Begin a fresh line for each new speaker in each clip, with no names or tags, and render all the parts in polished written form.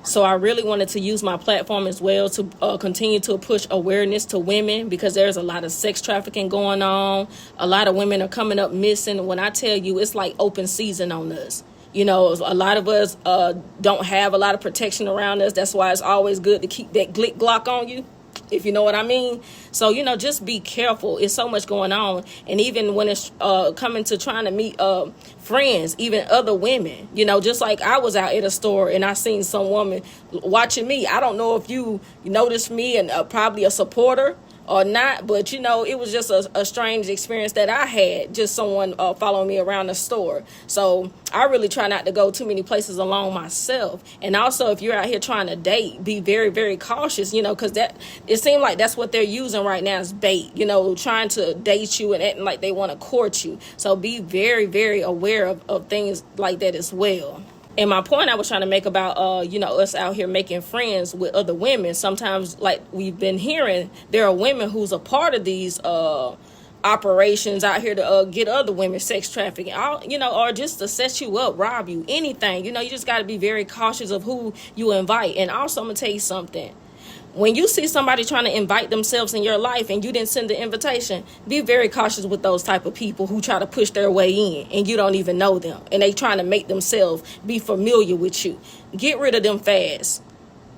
So I really wanted to use my platform as well to continue to push awareness to women, because there's a lot of sex trafficking going on. A lot of women are coming up missing. When I tell you, it's like open season on us. You know, a lot of us don't have a lot of protection around us. That's why it's always good to keep that glick glock on you, if you know what I mean. So, you know, just be careful. It's so much going on. And even when it's coming to trying to meet friends, even other women, you know, just like I was out at a store and I seen some woman watching me. I don't know if you noticed me and probably a supporter or not, but you know, it was just a strange experience that I had, just someone following me around the store. So I really try not to go too many places alone myself. And also, if you're out here trying to date, be very, very cautious, you know, because that it seems like that's what they're using right now is bait, you know, trying to date you and acting like they want to court you. So be very, very aware of things like that as well. And my point I was trying to make about, you know, us out here making friends with other women. Sometimes, like we've been hearing, there are women who's a part of these operations out here to get other women sex trafficking, you know, or just to set you up, rob you, anything. You know, you just got to be very cautious of who you invite. And also, I'm going to tell you something. When you see somebody trying to invite themselves in your life and you didn't send the invitation, be very cautious with those type of people who try to push their way in and you don't even know them. And they trying to make themselves be familiar with you. Get rid of them fast.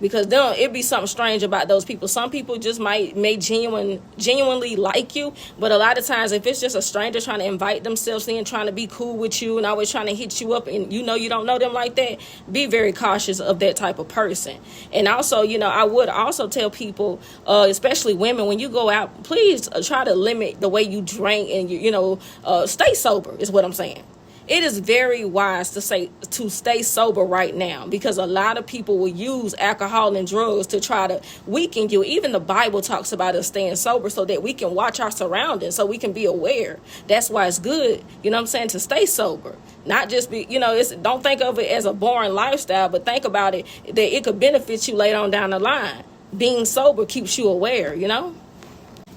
Because then it'd be something strange about those people. Some people just may genuinely like you, but a lot of times if it's just a stranger trying to invite themselves in, trying to be cool with you and always trying to hit you up and you know you don't know them like that, be very cautious of that type of person. And also, you know, I would also tell people, especially women, when you go out, please try to limit the way you drink and, you know, stay sober is what I'm saying. It is very wise to stay sober right now, because a lot of people will use alcohol and drugs to try to weaken you. Even the Bible talks about us staying sober so that we can watch our surroundings, so we can be aware. That's why it's good, you know what I'm saying, to stay sober. Not just be, you know, don't think of it as a boring lifestyle, but think about it that it could benefit you later on down the line. Being sober keeps you aware, you know.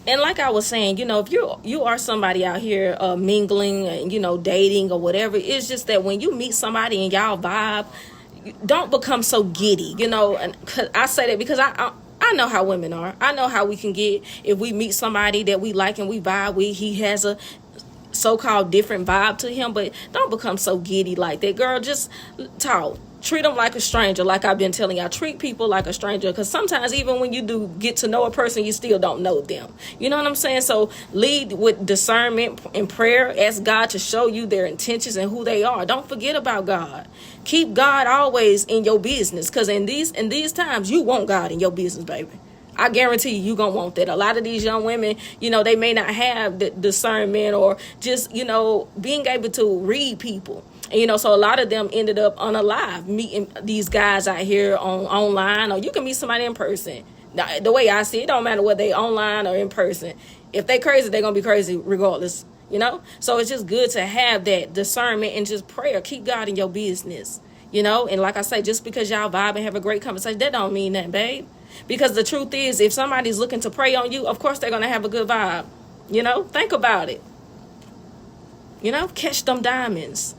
And like I was saying, you know, if you are somebody out here mingling and, you know, dating or whatever, it's just that when you meet somebody and y'all vibe, don't become so giddy, you know. And I say that because I know how women are. I know how we can get if we meet somebody that we like and we vibe with. He has a so-called different vibe to him, but don't become so giddy like that. Girl, just talk. Treat them like a stranger, like I've been telling y'all. Treat people like a stranger, because sometimes even when you do get to know a person, you still don't know them. You know what I'm saying? So lead with discernment and prayer. Ask God to show you their intentions and who they are. Don't forget about God. Keep God always in your business, because in these times, you want God in your business, baby. I guarantee you gonna want that. A lot of these young women, you know, they may not have the discernment or just, you know, being able to read people. And, you know, so a lot of them ended up unalive, meeting these guys out here online, or you can meet somebody in person. Now, the way I see it, don't matter whether they online or in person. If they crazy, they're gonna be crazy regardless, you know. So it's just good to have that discernment and just prayer. Keep God in your business, you know. And like I say, just because y'all vibe and have a great conversation, that don't mean nothing, babe. Because the truth is, if somebody's looking to prey on you, of course they're gonna have a good vibe. You know, think about it. You know, catch them diamonds.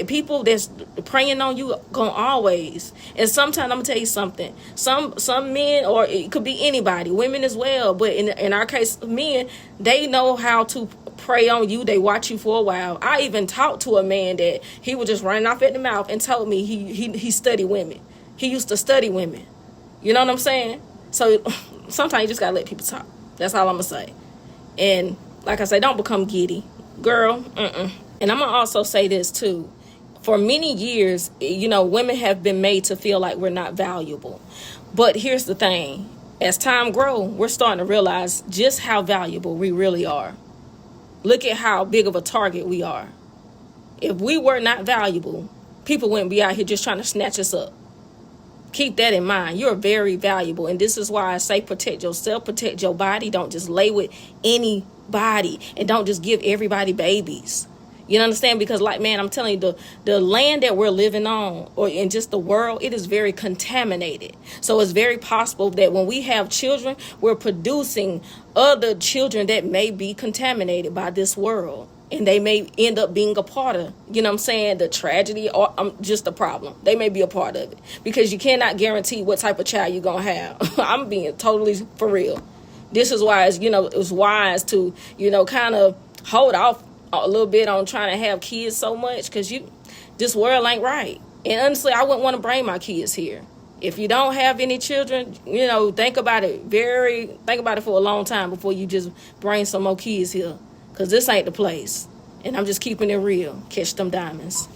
People that's preying on you gonna always. And sometimes I'm gonna tell you something. Some men, or it could be anybody, women as well. But in our case, men, they know how to prey on you. They watch you for a while. I even talked to a man that he was just running off at the mouth and told me he studied women. He used to study women. You know what I'm saying? So sometimes you just gotta let people talk. That's all I'm gonna say. And like I say, don't become giddy, girl. And I'm gonna also say this too. For many years, you know, women have been made to feel like we're not valuable. But here's the thing. As time grows, we're starting to realize just how valuable we really are. Look at how big of a target we are. If we were not valuable, people wouldn't be out here just trying to snatch us up. Keep that in mind. You're very valuable. And this is why I say protect yourself, protect your body. Don't just lay with anybody. And don't just give everybody babies. You understand? Because like, man, I'm telling you, the land that we're living on, or in just the world, it is very contaminated. So it's very possible that when we have children, we're producing other children that may be contaminated by this world. and they may end up being a part of, you know what I'm saying, the tragedy or just the problem. They may be a part of it because you cannot guarantee what type of child you're going to have. I'm being totally for real. This is why it's wise to, kind of hold off a little bit on trying to have kids so much because this world ain't right. And honestly, I wouldn't want to bring my kids here. If you don't have any children, think about it for a long time before you just bring some more kids here. Because this ain't the place. And I'm just keeping it real. Catch them diamonds.